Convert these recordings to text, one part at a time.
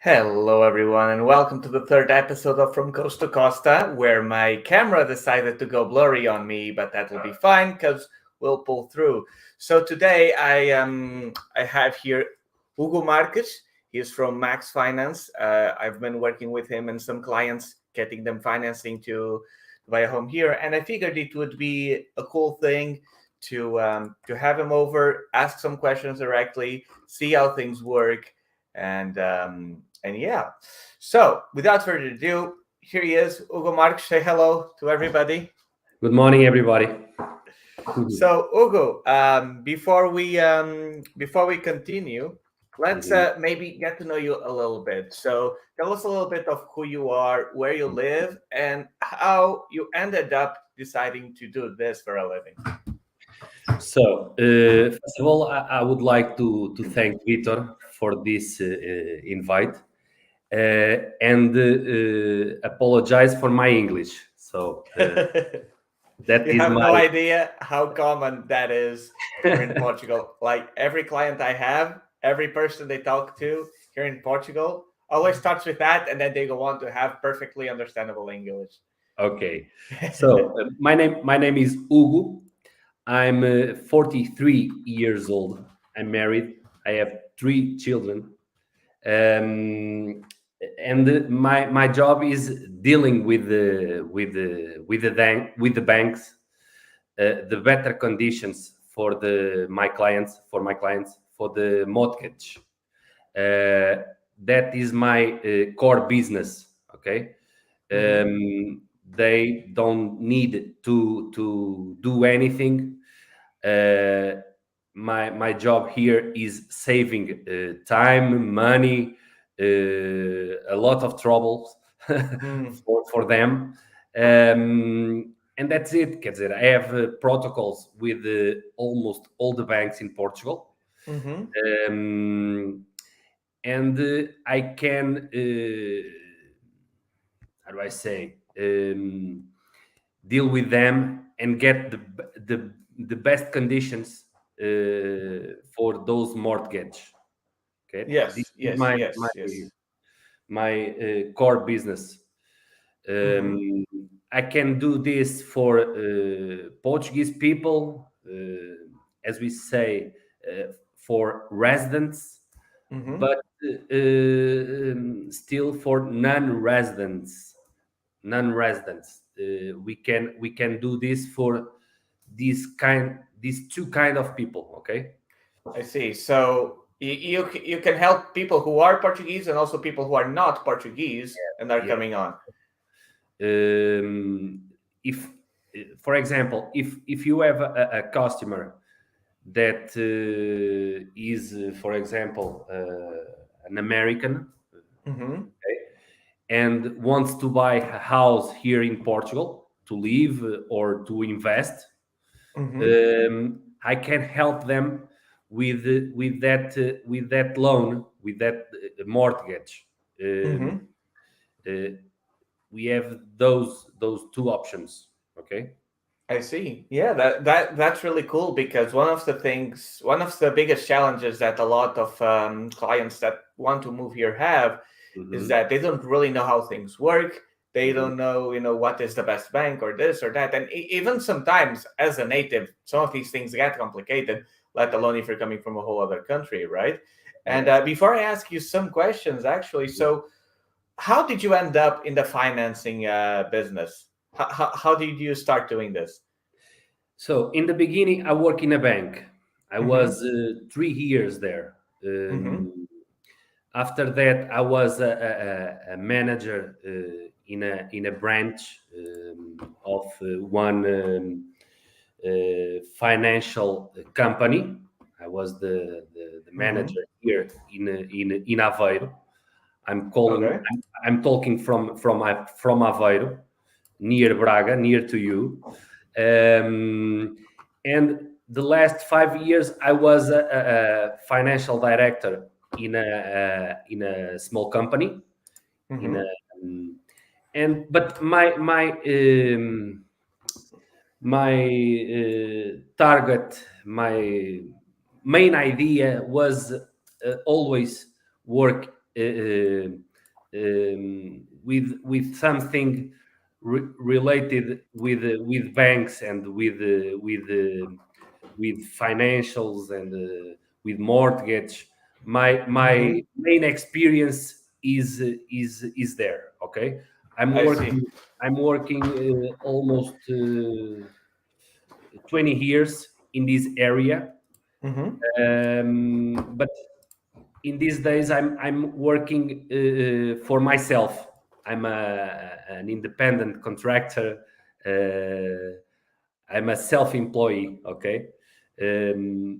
Hello, everyone, and welcome to the third episode of From Coast to Costa, where my camera decided to go blurry on me, but that will be fine because we'll pull through. So today I have here Hugo Marques. He's from Max Finance. I've been working with him and some clients, getting them financing to buy a home here, and I figured it would be a cool thing to have him over, ask some questions directly, see how things work, and yeah. So without further ado, here he is, Hugo Marques. Say hello to everybody. Good morning, everybody. So Hugo, before we continue, let's Mhm. maybe get to know you a little bit. So tell us a little bit of who you are, where you live, and how you ended up deciding to do this for a living. First of all, I would like to thank Vitor for this invite and apologize for my English. That You is have my no idea how common that is here in Portugal. Like every client I have, every person they talk to here in Portugal always starts with that, and then they go on to have perfectly understandable English. okay. My name is Hugo. I'm 43 years old. I'm married. I have three children. um, and my job is dealing with the banks, the better conditions for the my clients for the mortgage. That is my core business. Okay. Hmm. They don't need to do anything. uh, my job here is saving time, money, a lot of troubles Hmm. for them. And that's it. Quer dizer, I have protocols with almost all the banks in Portugal. Hmm. Um, and I can, how do I say, deal with them and get the best conditions for those mortgage. Okay, this Yes, is yes, yes, yes. my core business. Hmm. Um, I can do this for Portuguese people, as we say, for residents, Hmm. but still for non-residents. We can do this for these two kind of people. Okay. I see. So you can help people who are Portuguese and also people who are not Portuguese and are Yeah. coming on. If, for example, if you have a customer that is, for example, an American, Hmm. and wants to buy a house here in Portugal to live or to invest, Hmm. I can help them with that loan, with that mortgage. Um, Hmm. uh, we have those two options. Okay. I see. Yeah, that's really cool because one of the biggest challenges that a lot of clients that want to move here have is Hmm. that they don't really know how things work. They Hmm. don't know, what is the best bank or this or that. And even sometimes, as a native, some of these things get complicated. Let alone if you're coming from a whole other country, right? And Yeah. before I ask you some questions, actually, so how did you end up in the financing business? How did you start doing this? So in the beginning, I work in a bank. I Mm-hmm. was 3 years there. Mm-hmm. After that, I was a manager in a branch of one financial company. I was the Mm-hmm. manager here in Aveiro. I'm calling. Okay. I'm talking from Aveiro, near Braga, near to you. And the last 5 years, I was a financial director in a small company. In a Mm-hmm. and but my target, my main idea was always work with something related with banks and with financials and with mortgage. My Hmm. main experience is there. Okay, I'm I see. working. I'm working almost 20 years in this area, Hmm. but in these days I'm working for myself. I'm an independent contractor. I'm a self-employee. Okay,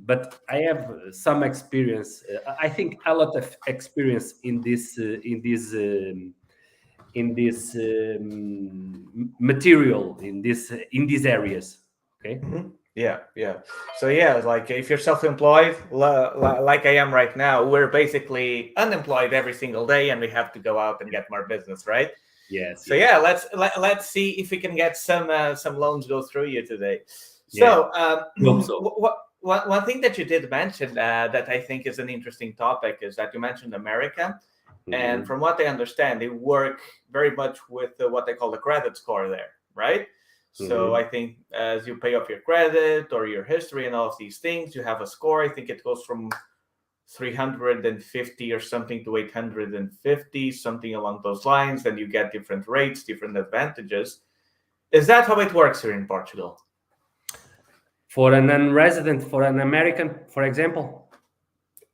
but I have some experience. I think a lot of experience in this material in these areas. Okay. Hmm. Yeah, yeah. So yeah, like if you're self-employed, like I am right now, we're basically unemployed every single day, and we have to go out and get more business, right? Yes. So Yes. yeah, let's see if we can get some loans go through you today. Yeah. So Hope so. one thing that you did mention that I think is an interesting topic is that you mentioned America, and Mhm. from what I understand, they work very much with what they call the credit score there, right? So I Mhm. think as you pay off your credit or your history and all of these things, you have a score. I think it goes from 350 or something to 850, something along those lines. Then you get different rates, different advantages. Is that how it works here in Portugal? For a non-resident, for an American, for example.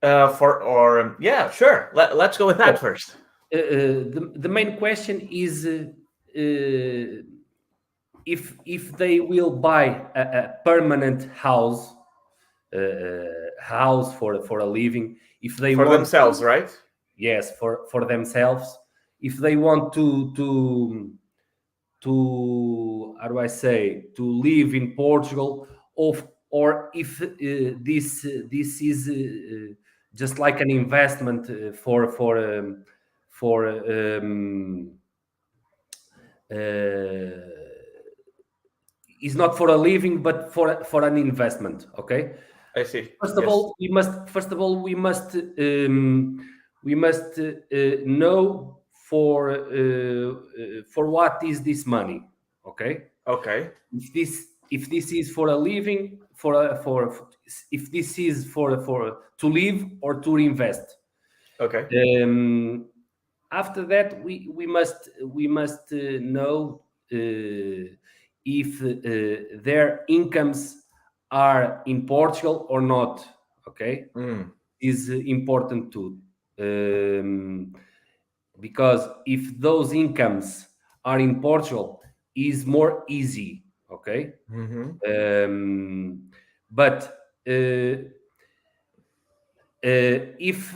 For or Yeah, sure. Let's go with that Oh, first. the main question is if they will buy a permanent house for a living, if they For want themselves, to, right? yes, for themselves, if they want to how do I say, to live in Portugal, or if this is just like an investment for uh, is not for a living but for an investment. Okay. I see. First of Yes. all, we must know for what is this money. Okay. Okay. If this is for a living, for if this is for to live or to invest. Okay. um, After that, we must know if their incomes are in Portugal or not. Okay, Mm. is important too. um, because if those incomes are in Portugal, is more easy. Okay. Hmm. um, but if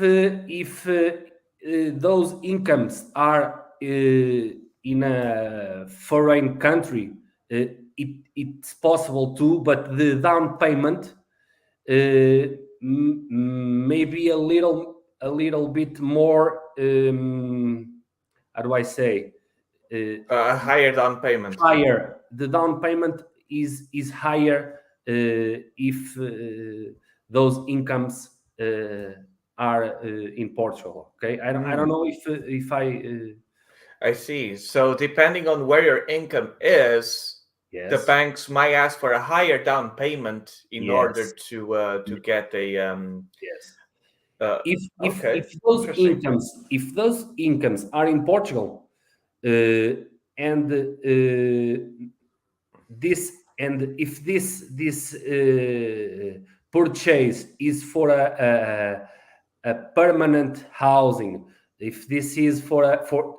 those incomes are in a foreign country, it's possible too, but the down payment maybe a little bit more. How do I say? A higher down payment. Higher. The down payment is higher if those incomes are in Portugal. Okay, I don't Mm. know if I I see. So depending on where your income is, the yes, banks might ask for a higher down payment in order yes, to get a yes. uh If okay, those interesting. incomes are in Portugal, and if this purchase is for a permanent housing, if this is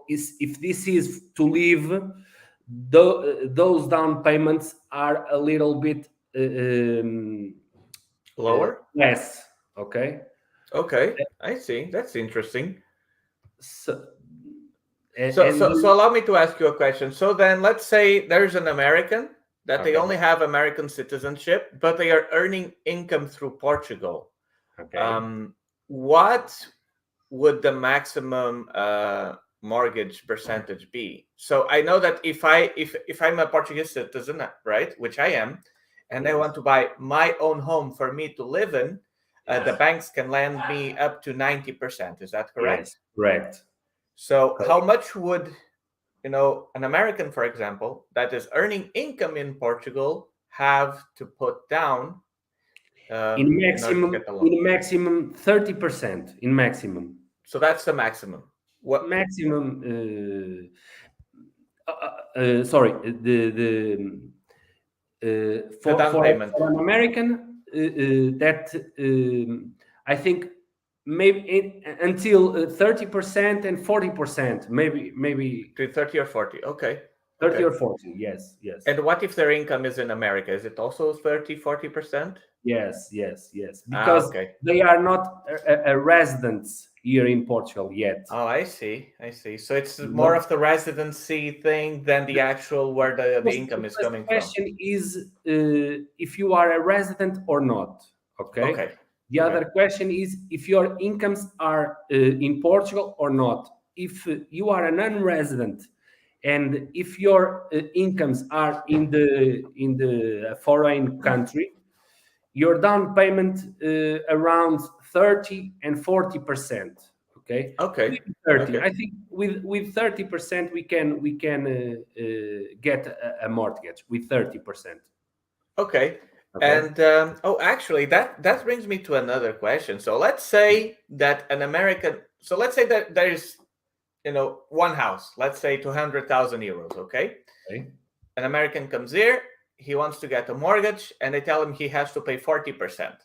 if this is to live, those down payments are a little bit Lower? less. Okay. Okay, I see. That's interesting. So, So and allow me to ask you a question. So then let's say there's an American that they okay, only have American citizenship, but they are earning income through Portugal. okay, Um, what would the maximum mortgage percentage be? So I know that if I'm a Portuguese citizen, right, which I am, and I yes, want to buy my own home for me to live in, the banks can lend me up to 90%. Is that Yes, correct? correct. So how much would, an American, for example, that is earning income in Portugal have to put down in order to get the loan? In maximum 30%. In maximum. So that's the maximum. What Maximum. Sorry, the down payment? for an American, that I think maybe until 30% and 40%, maybe Between 30 or 40. Okay. 30 Okay. or 40. Yes, yes. And what if their income is in America? Is it also 30, 40%? Yes, yes, yes. Because Okay. they are not a residents here in Portugal yet. Oh, I see. I see. So it's You more know? of the residency thing than the actual where the income is First coming from. question is if you are a resident or not. Okay. Okay. The Okay. other question is if your incomes are in Portugal or not. If you are a non-resident and if your incomes are in the foreign country, your down payment around 30 and 40%. Okay, Okay. with 30, Okay. I think with 30% we can get a mortgage with 30%. Okay. Okay. And actually, that brings me to another question. So let's say that an American. So let's say that there is, one house. Let's say 200,000 euros. Okay. Okay. An American comes here. He wants to get a mortgage, and they tell him he has to pay 40%.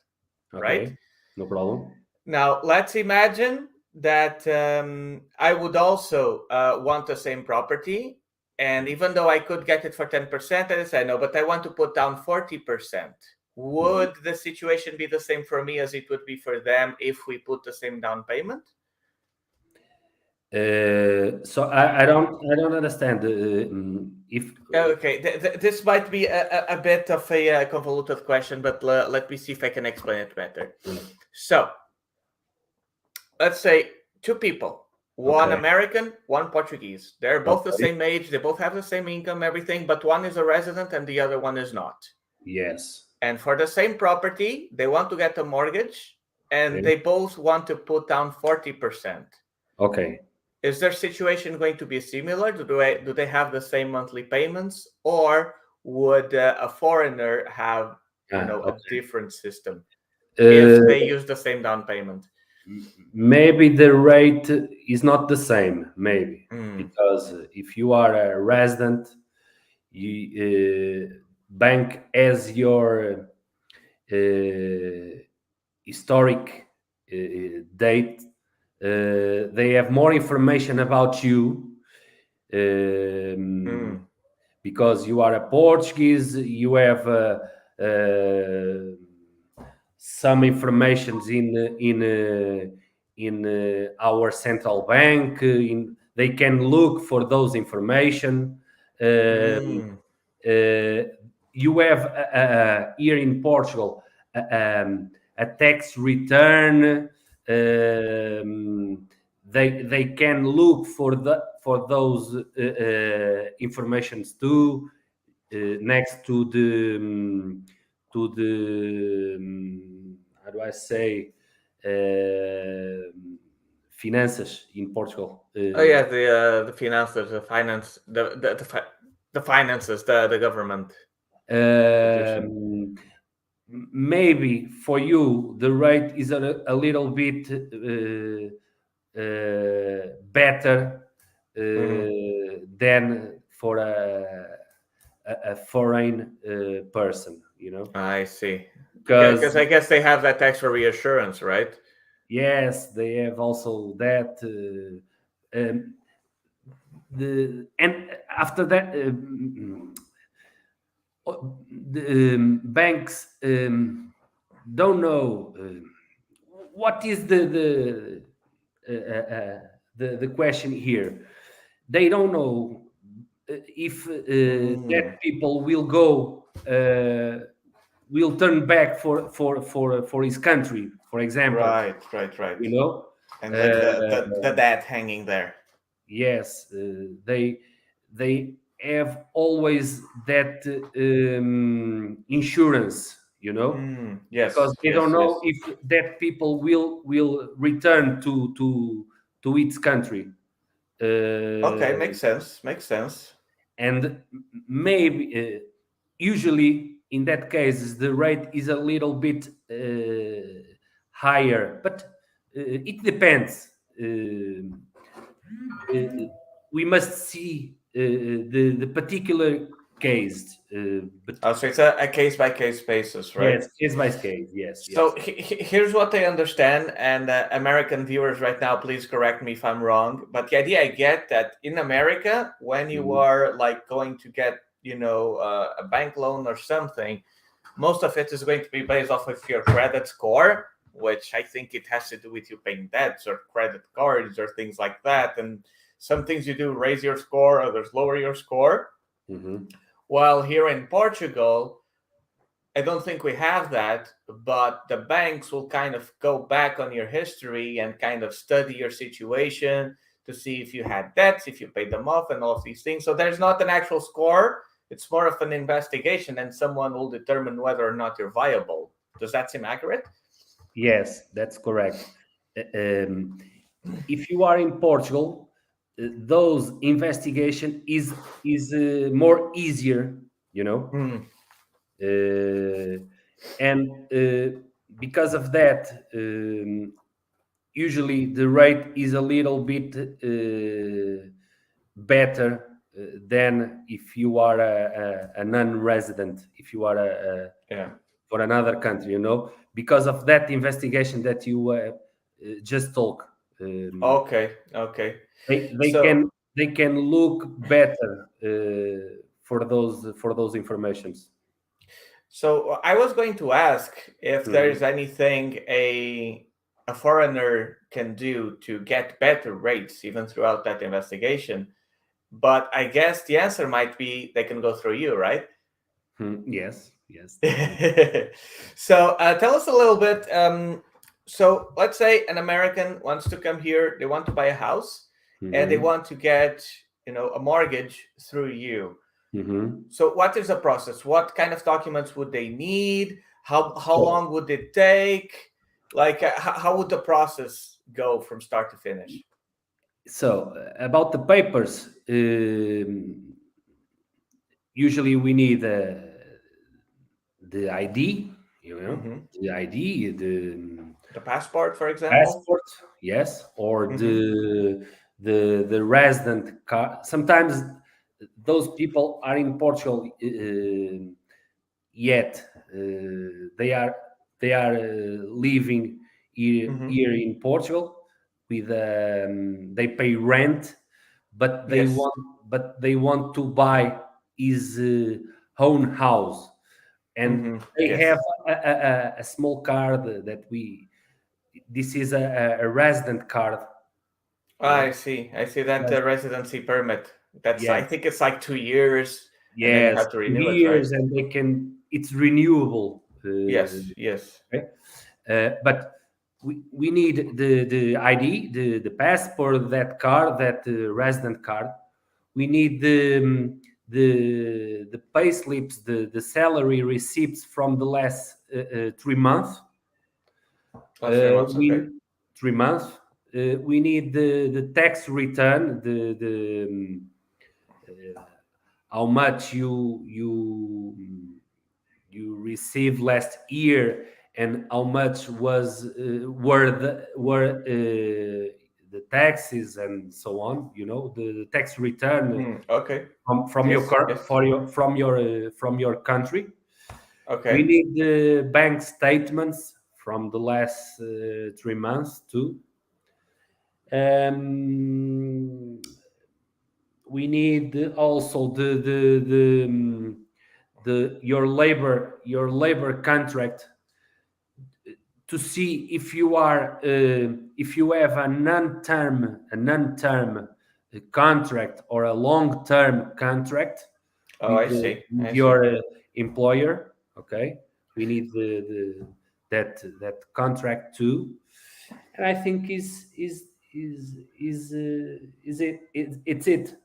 Right. Okay. No problem. Now let's imagine that I would also want the same property, and even though I could get it for 10%, I say no, but I want to put down 40%. Would the situation be the same for me as it would be for them if we put the same down payment? So I don't understand if Okay, this might be a bit of a convoluted question, but let me see if I can explain it better. So let's say two people, one okay. American, one Portuguese. They're both the Okay. same age, they both have the same income, everything, but one is a resident and the other one is not. Yes. And for the same property, they want to get a mortgage and Okay. they both want to put down 40%. Okay. Is their situation going to be similar? Do they have the same monthly payments, or would a foreigner have a Okay. different system if Uh, they use the same down payment? maybe the rate is not the same, maybe Mm. because if you are a resident, you bank as your historic date, they have more information about you because you are a Portuguese, you have some informations in our central bank. They can look for those information. Mm. You have here in Portugal a tax return. They can look for those informations too next to the how do I say finances in Portugal. Oh yeah, the finances, the finances, the government institution. Maybe for you the rate is a little bit better than for a foreign person, I see. because Because I guess they have that extra reassurance, right? yes, they have also that. And after that, the banks don't know what is the question here. They don't know if that people will turn back for his country, for example. Right, right, right. You know, And then the debt hanging there. yes, they have always that insurance. because Yes, they don't yes, know yes. if that people will return to its country. Okay, uh, makes sense. Makes sense. and maybe usually in that case the rate is a little bit higher, but it depends. We must see the particular case, but Oh, so it's a case by case basis, right? yes, case by case, yes, So yes. here's what I understand, and American viewers right now, please correct me if I'm wrong. But the idea I get that in America, when you Mhm. are like going to get, a bank loan or something, most of it is going to be based off of your credit score, which I think it has to do with you paying debts or credit cards or things like that. And some things you do raise your score, others lower your score. Mhm. While here in Portugal, I don't think we have that, but the banks will kind of go back on your history and kind of study your situation to see if you had debts, if you paid them off, and all of these things. So there's not an actual score. It's more of an investigation, and someone will determine whether or not you're viable. Does that seem accurate? Yes, that's correct. Um, if you are in Portugal, those investigation is more easier, you know, Hmm. uh, and because of that, usually the rate is a little bit better than if you are a non-resident, if you are Yeah. for another country, because of that investigation that you just talk. Um, Okay. Okay. they So can they can look better for those informations. So I was going to ask if there Mhm. is anything a foreigner can do to get better rates even throughout that investigation. But I guess the answer might be they can go through you, right? Yes, yes, they can. So tell us a little bit. So let's say an American wants to come here, they want to buy a house, and they Hmm. want to get a mortgage through you. Hmm. So what is the process? What kind of documents would they need? How So, long would it take? Like how would the process go from start to finish? about the papers, usually we need the ID, Hmm. the ID, the The passport, for example. passport, yes, or Hmm. the resident card. Sometimes those people are in Portugal yet. They are living Hmm. here in Portugal with they pay rent, but they Yes. want but they want to buy his own house, and Hmm. they have Yes. a small card that we this is a resident card, you I know. see. I see that Yes, residency permit. That's I yes, think it's like 2 years, and then you yes, have to renew it, right? years, and they can. It's renewable. Yes. Yes. Okay? But we need the ID, the passport, that card, that resident card. We need the pay slips, the salary receipts from the last 3 months. Last 3 months. Okay. We 3 months. We need the tax return, the how much you received last year, and how much were the taxes, and so on. The tax return Mm, okay. from your Yes. cur- Yes. for your from your country. We Okay. need the bank statements from the last 3 months too. Um, we need also the your labor contract, to see if you have a non-term contract or a long-term contract Oh, with I see. with I see. your employer. Okay, we need that contract too, and I think it's it.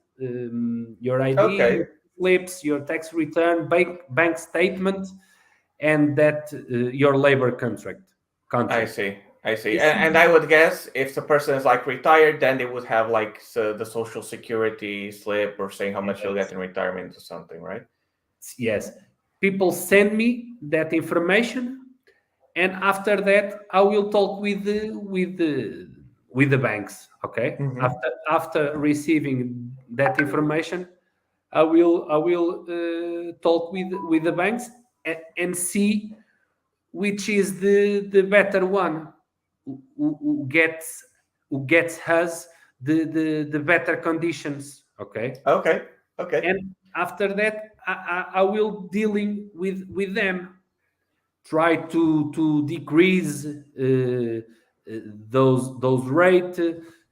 Your ID, Okay. your slips, your tax return, bank statement, and that your labor contract. I Contract. see. I see. This And is I would guess if the person is like retired, then they would have like the social security slip or saying how much you'll get yes, in retirement or something, right? yes. People send me that information, and after that, I will talk with the banks. Okay. Mm-hmm. After receiving that information, I will talk with the banks and see which is the better one who gets us the better conditions. Okay. Okay. Okay. And after that, I will dealing with them, try to decrease those rate,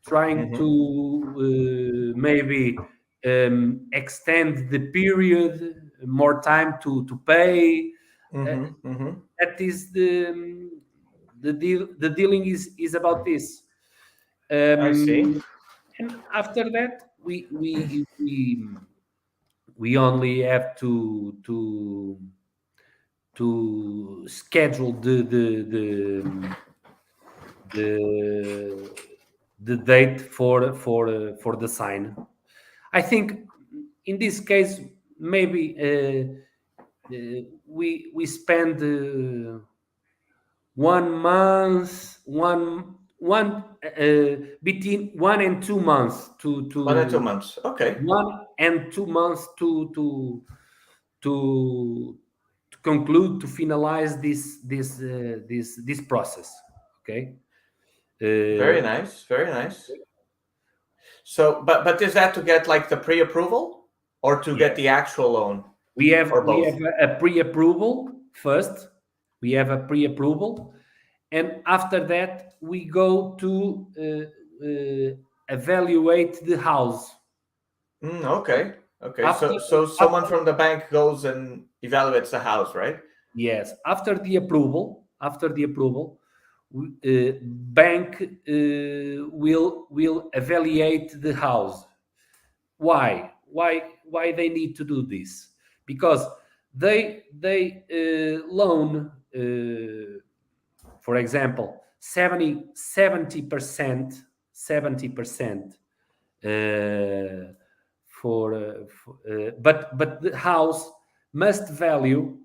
trying Mm-hmm. to maybe extend the period, more time to pay. uh, Mm-hmm. Mm-hmm. that is the deal. The dealing is about this. I see. um, and after that, we only have to schedule the the date for the sign. I think in this case, maybe we spend 1 month, between 1 and 2 months, 1 and 2 months. Okay. 1 and 2 months to to conclude, to finalize this process. Okay. Very uh, nice. Very nice. So, but is that to get like the pre-approval or to get yes, the actual loan or we have both? a pre-approval first. We have a pre-approval, and after that we go to evaluate the house. Okay. Okay. after So someone after from the bank goes and evaluates the house, right? Yes, after the approval, bank will evaluate the house. Why they need to do this? Because they loan, for example, 70% but the house must value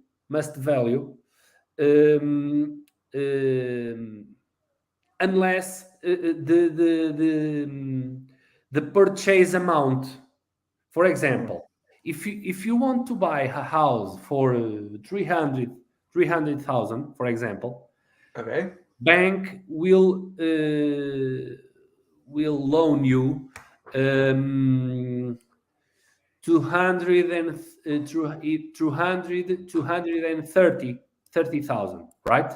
um, um, unless the purchase amount. For Mm. example, if you want to buy a house for 300,000, for example, Okay. bank will loan you um, 200 and 230,000, right?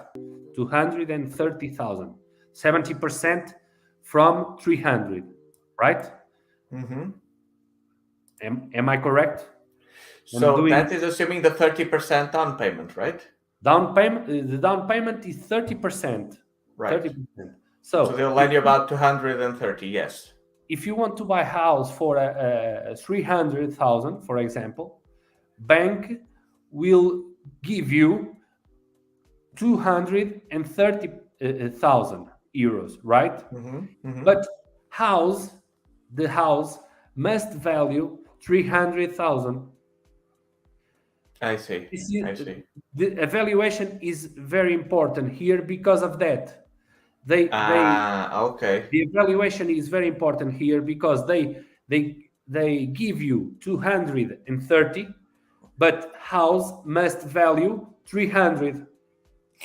230,000, 70% from 300, right? Mm-hmm. Am I correct? I'm So doing that is assuming the 30% down payment, right? down payment. The down payment is 30%. Right. 30%. So So they'll lend you about 230, yes. if you want to buy a house for 300,000, for example, bank will give you 230,000 euros, right? Mm-hmm. Mm-hmm. But house, the house must value 300,000. I see. This I is, see. the evaluation is very important here because of that. They Okay. The evaluation is very important here because they give you 230, but house must value 300.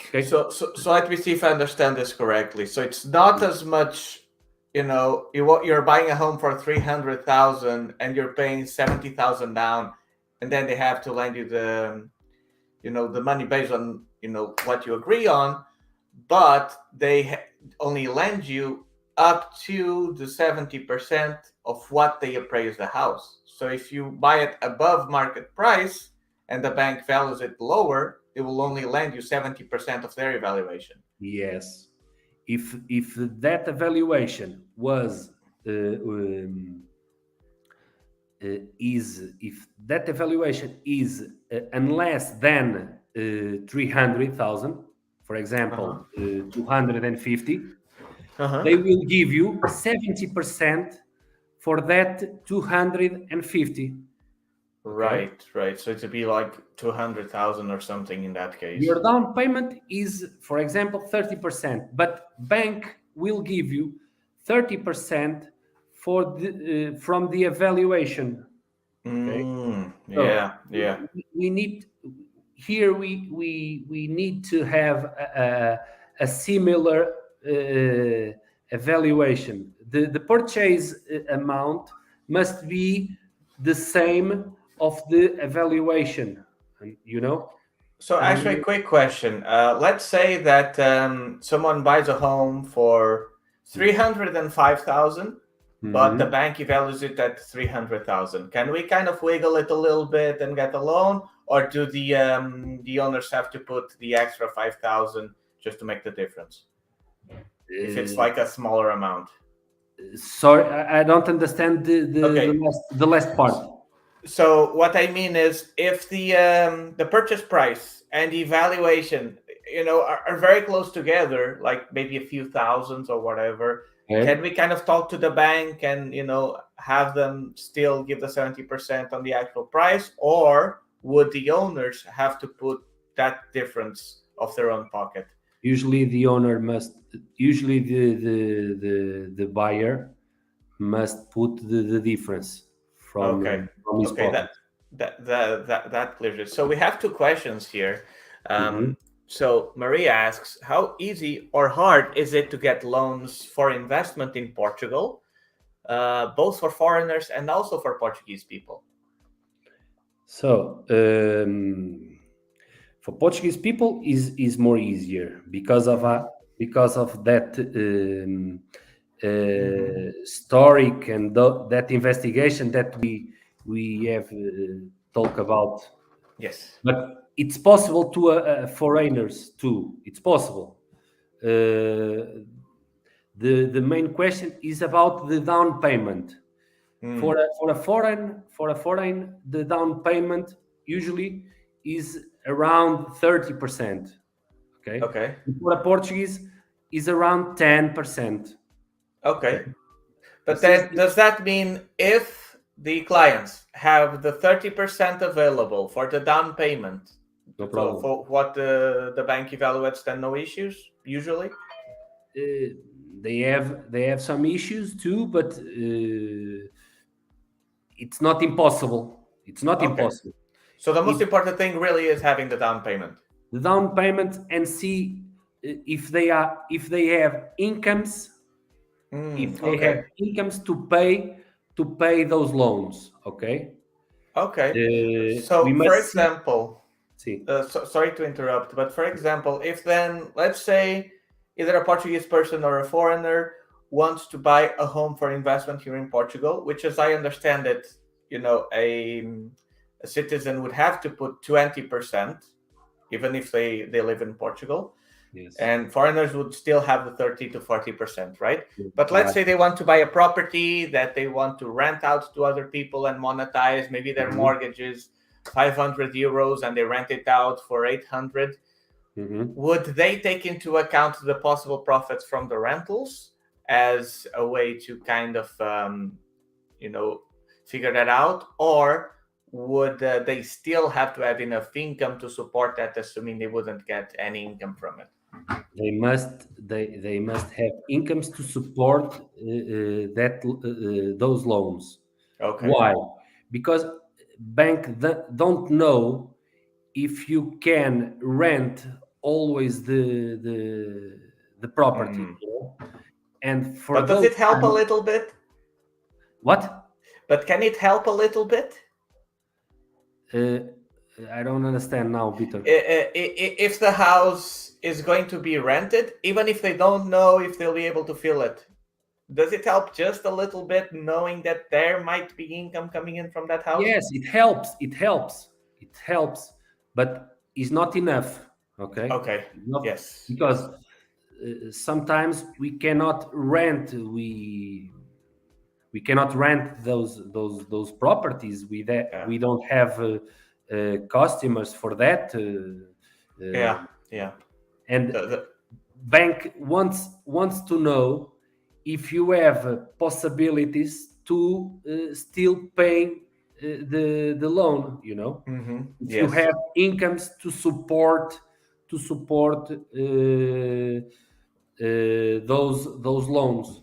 Okay. So let me see if I understand this correctly. So it's not as much, you're buying a home for 300,000 and you're paying 70,000 down, and then they have to lend you the money based on what you agree on, but they only lend you up to the 70% of what they appraise the house. So if you buy it above market price and the bank values it lower, they will only lend you 70% of their evaluation. Yes. If that evaluation was is if that evaluation is less than 300,000, for Uh-huh. example, 250, Uh-huh. they will give you 70% for that 250. Okay. Right, right. So it'd be like 200,000 or something in that case. Your down payment is, for example, 30%, but bank will give you 30% from the evaluation. Okay. So Yeah, yeah. we need here we need to have a similar evaluation. The purchase amount must be the same of the evaluation, you know. So actually, And quick question. Let's say that someone buys a home for 305,000, but the Mhm. bank evaluates it at 300,000. Can we kind of wiggle it a little bit and get a loan, or do the owners have to put the extra 5,000 just to make the difference? If it's Uh, like a smaller amount. sorry, I don't understand Okay. the last part. So what I mean is, if the purchase price and the evaluation, are very close together, like maybe a few thousands or whatever, can Okay. we kind of talk to the bank and have them still give the 70% on the actual price, or would the owners have to put that difference of their own pocket? Usually the owner must. Usually the buyer must put the difference Okay, from his okay, pocket. that clears it. So we have two questions here. Mhm. So Maria asks, how easy or hard is it to get loans for investment in Portugal, both for foreigners and also for Portuguese people? So for Portuguese people is more easier Mm-hmm. because of that Mm-hmm. historic and that investigation that we have talked about. Yes. But it's possible to foreigners too. It's possible. The main question is about the down payment. Mm. For a foreign, the down payment usually is around 30%. Okay, Okay. for a Portuguese is around 10%. Okay, Okay. But this is then, does that mean if the clients have the 30% available for the down payment, no so problem. for what the bank evaluates, then no issues usually? Uh, they have some issues too, but it's not impossible. It's not Okay. impossible. So the most If important thing really is having the down payment. the down payment and see if they have incomes, Okay. to pay those loans. Okay, Okay. we So, for must see. example, See. sorry to interrupt, but for example, if then, let's say, either a Portuguese person or a foreigner wants to buy a home for investment here in Portugal, which, as I understand it, a citizen would have to put 20%, even if they live in Portugal. Yes. And foreigners would still have the 30 to 40%, right? But let's Right. say they want to buy a property that they want to rent out to other people and monetize. Maybe their Mhm. mortgage is 500 euros and they rent it out for 800. Mhm. Would they take into account the possible profits from the rentals as a way to kind of you know figure that out, or would they still have to have enough income to support that, assuming they wouldn't get any income from it? They must have incomes to support those loans. Okay. Why? Because don't know if you can rent always the property, Hmm. you know? And for But does those it help a times, little bit? what? But can it help a little bit? Uh, I don't understand now, Peter. If the house is going to be rented, even if they don't know if they'll be able to fill it, does it help just a little bit knowing that there might be income coming in from that house? Yes, it helps. It helps. It helps, but it's not enough. Okay, Okay. not Yes. because Yes. sometimes we cannot rent those properties. Yeah. We don't have customers for that. Yeah, yeah. And The, bank wants to know if you have possibilities to still pay the loan. If you yes. have incomes to support those loans.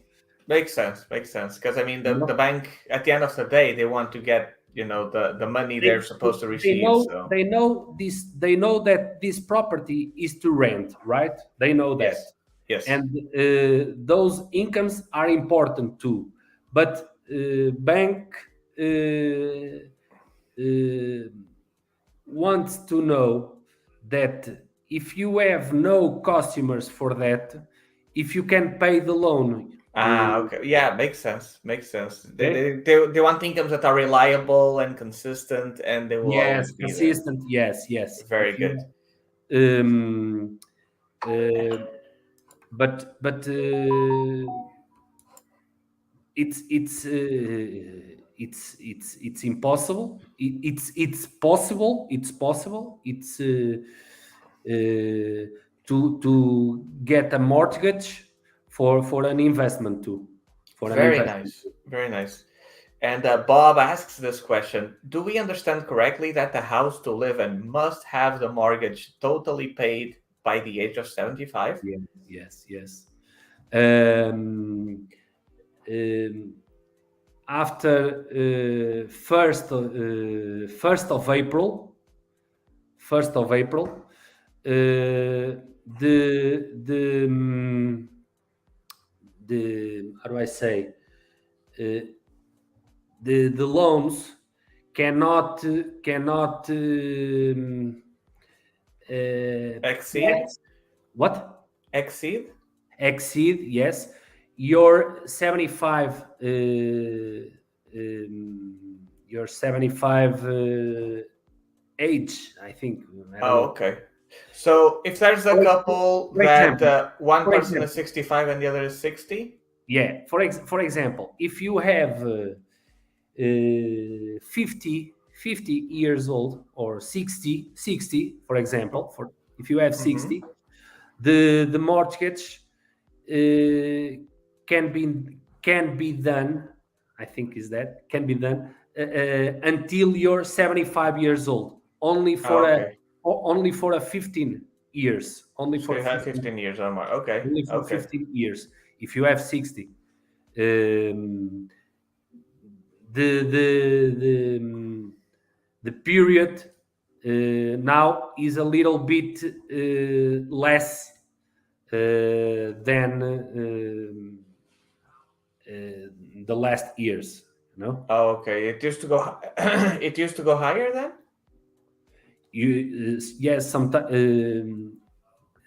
Makes sense. Makes sense. Because I mean, You the know? bank at the end of the day, they want to get the money they're They, supposed to they receive. know So they know this. They know that this property is to rent, right? They know that, yes, yes, and those incomes are important too. But bank uh, uh, wants to know that if you have no customers for that, if you can pay the loan. okay, yeah, makes sense. Makes sense. Okay. They want incomes that are reliable and consistent, and they will always Yes, be there. consistent. Yes, yes. Very If you, good. um, uh, but it's impossible. It's possible. It's possible. It's to get a mortgage for an investment too. For an Very investment. nice. Very nice. And Bob asks this question: do we understand correctly that the house to live in must have the mortgage totally paid by the age of 75? Yes, yes, yes. Um, um, After first of April, the how do I say, uh, the loans cannot Exceed? what Exceed? exceed, yes, your 75 age, I think. I don't Oh, know. okay. So if there's a For, couple for that example, one for person is example, 65 and the other is 60? yeah. For example, if you have 50 years old, or 60, for example, for if you have Mm-hmm. 60, the mortgage uh, can be done. I think is that can be done until you're 75 years old, Oh, okay. only for a 15 years, only So for you have 15 15 years or more. Okay. only for Okay. 15 years. If you have 60, um, the period now is a little bit less than the last years. Oh, okay. It used to go it used to go higher then? Yes,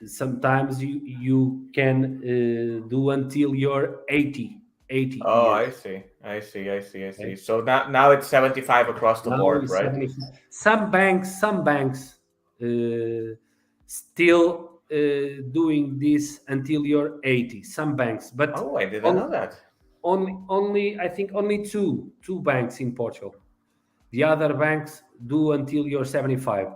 sometimes you can do until you're 80 Oh, years. I see. I see. I see. I see. Okay? So now it's 75 across the Now board, it's right? 75. Some banks still doing this until you're 80. Some banks, but Oh, I didn't know on, that. only I think only two banks in Portugal. The other banks do until you're 75.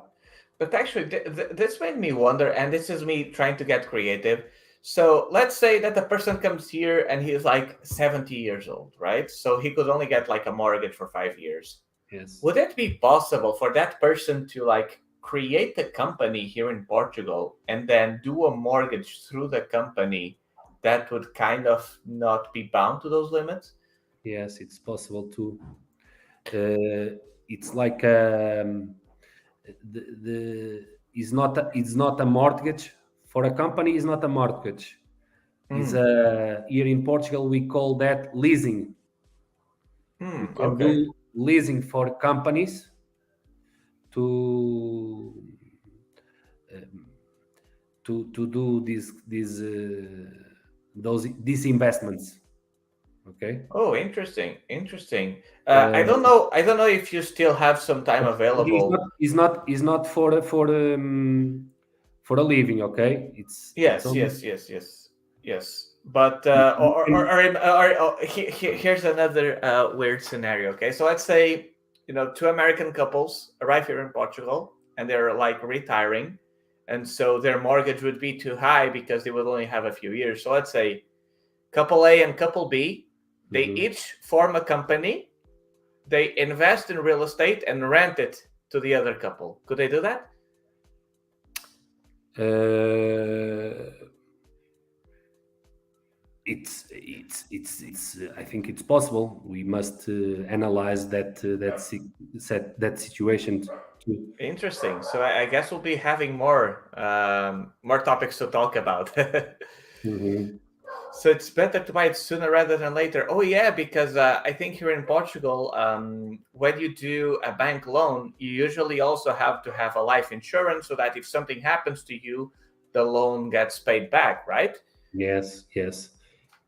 But actually, this made me wonder, and this is me trying to get creative. So let's say that the person comes here and he's like 70 years old, right? So he could only get like a mortgage for 5 years. Yes. Would it be possible for that person to like create a company here in Portugal and then do a mortgage through the company that would kind of not be bound to those limits? Yes, it's possible too. It's like the is not a mortgage for a company. Is not a mortgage. Is Hmm. here in Portugal we call that leasing. You Hmm. can Okay. do leasing for companies to um, to do these investments. Okay. Oh, interesting. Interesting. I Uh, don't know. I don't know if you still have some time He's not available. for a living. Okay, it's Yes, only yes, yes, yes, yes. But you, you can, here's another weird scenario. Okay, so let's say two American couples arrive here in Portugal and they're like retiring, and so their mortgage would be too high because they would only have a few years. So let's say couple A and couple B, they each form a company, they invest in real estate and rent it to the other couple. Could they do that? It's I think it's possible. We must analyze that situation too. Interesting. So I guess we'll be having more topics to talk about. So it's better to buy it sooner rather than later. Oh yeah, because I think here in Portugal, when you do a bank loan, you usually also have to have a life insurance so that if something happens to you, the loan gets paid back, right? Yes.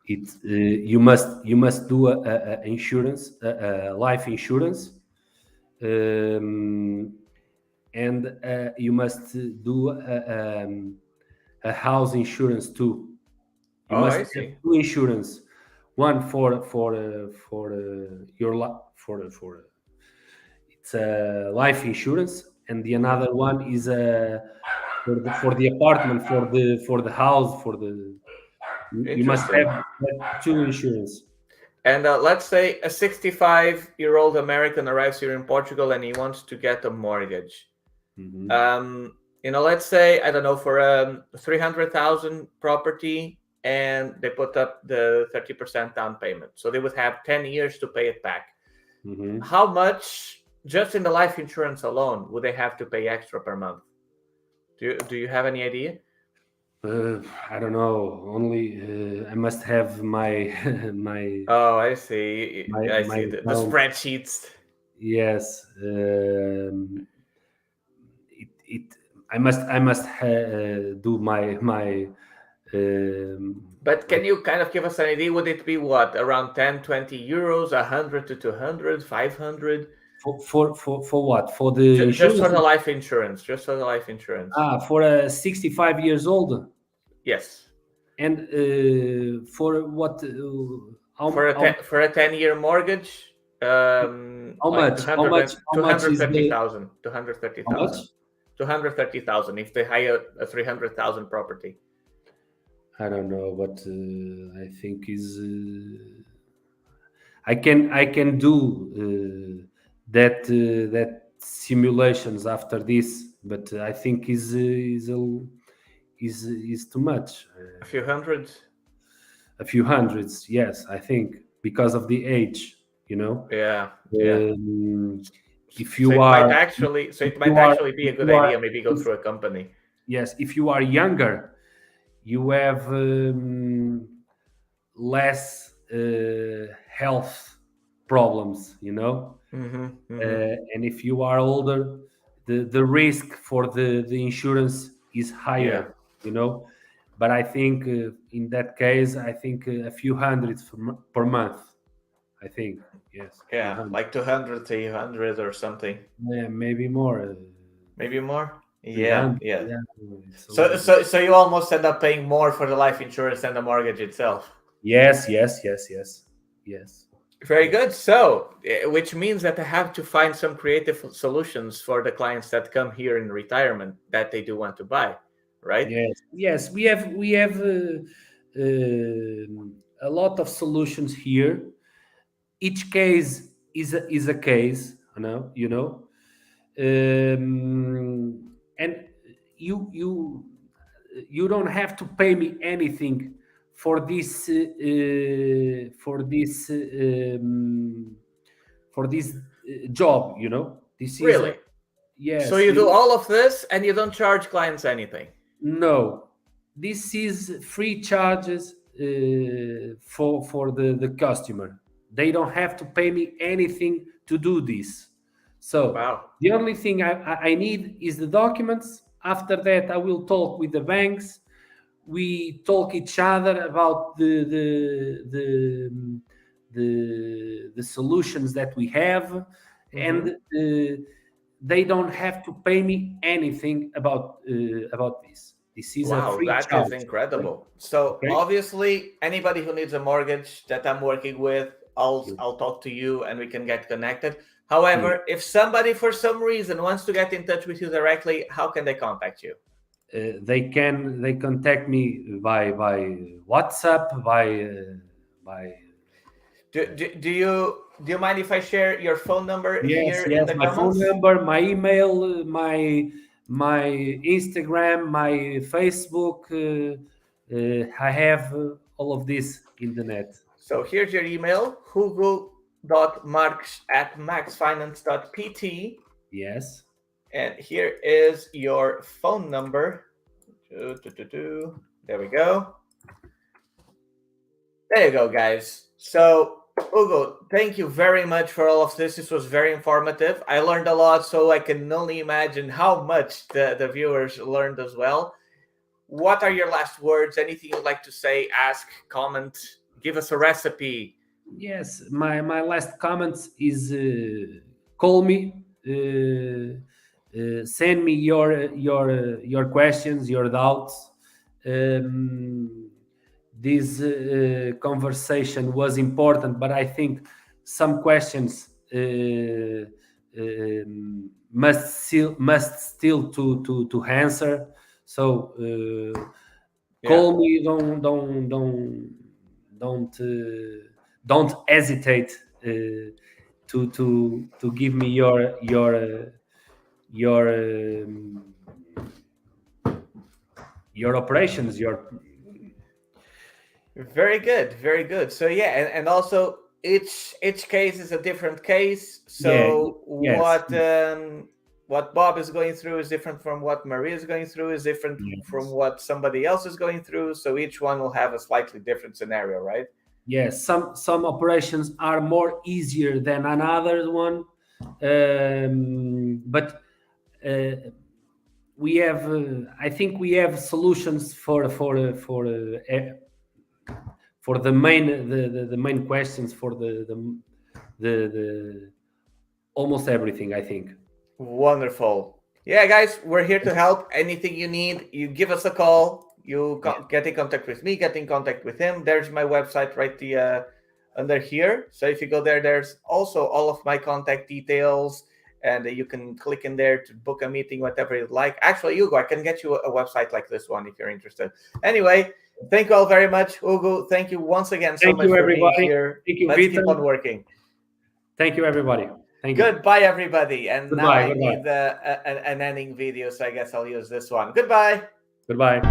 It you must do a insurance, a life insurance, and you must do a house insurance too. You must I have see. two insurance, one for your for it's a life insurance, and the another one is for the apartment, for the house, for the you must Interesting. have two insurance. And let's say a 65-year-old American arrives here in Portugal and he wants to get a mortgage. Let's say, I don't know, for a 300,000 property, and they put up the 30% down payment. So they would have 10 years to pay it back. How much, just in the life insurance alone, would they have to pay extra per month? Do you have any idea? I don't know. Only I must have my my. Oh, I see. I my see the spreadsheets. Yes. I must do my. But can you kind of give us an idea? Would it be what, around 10, 20 euros, 100 to 200, 500? For what? For the insurance? Just for the life insurance. Just for the life insurance. For a 65 years old. Yes. And for what? For a 10-year mortgage. How much? 230,000. 230,000. How much? 230,000 if they hire a 300,000 property. I don't know, but I think is I can do that simulations after this, but I think is too much. A few hundreds. A few hundreds, yes, I think, because of the age, Yeah. If you it are might actually be a good idea. Maybe go through a company. Yes, if you are younger, you have less health problems, and if you are older, the risk for the insurance is higher, But I think in that case, I think a few hundreds per month. I think, yes. Yeah, like 200, 300 or something. Yeah, maybe more. Maybe more. Yeah. So you almost end up paying more for the life insurance than the mortgage itself. Yes. Very good. So, which means that I have to find some creative solutions for the clients that come here in retirement that they do want to buy, right? Yes. We have a lot of solutions here. Each case is a case, and you don't have to pay me anything for this job, This really? is yes. So you do all of this and you don't charge clients anything? No, this is free charges for the customer. They don't have to pay me anything to do this. So The only thing I need is the documents. After that, I will talk with the banks. We talk each other about the solutions that we have, and they don't have to pay me anything about this. This is a free charge. That is incredible. So obviously, anybody who needs a mortgage that I'm working with, I'll talk to you and we can get connected. However, if somebody for some reason wants to get in touch with you directly, how can they contact you? they contact me by WhatsApp, by Do you mind if I share your phone number here in yes, the my phone comments? number, my email, my Instagram, my Facebook. I have all of this in the net. So here's your email, hugo.marks@maxfinance.pt. Yes. And here is your phone number. There we go. There you go, guys. So, Hugo, thank you very much for all of this. This was very informative. I learned a lot, so I can only imagine how much the viewers learned as well. What are your last words? Anything you'd like to say, ask, comment, give us a recipe? Yes, my last comment is call me, send me your questions, your doubts. This conversation was important, but I think some questions must still to answer. So call me. Don't hesitate to give me your operations, your Very good, very good. So yeah, and also each case is a different case. yeah. So Yes, what Bob is going through is different from what Maria is going through, is different from yes, what somebody else is going through. So each one will have a slightly different scenario, right? yes. Some operations are more easier than another one, but we have I think we have solutions for the main questions, for the almost everything, I think. Wonderful. Yeah, guys, we're here to help. Anything you need, you give us a call. You get in contact with me, get in contact with him. There's my website right under here. So if you go there, there's also all of my contact details, and you can click in there to book a meeting, whatever you'd like. Actually, Hugo, I can get you a website like this one if you're interested. Anyway, thank you all very much. Hugo, thank you once again so Thank much you, for being everybody. here. Thank you, Let's Vita. keep on working. Thank you, everybody. Thank you. Goodbye, everybody. And now Goodbye. I need an ending video, so I guess I'll use this one. Goodbye. Goodbye.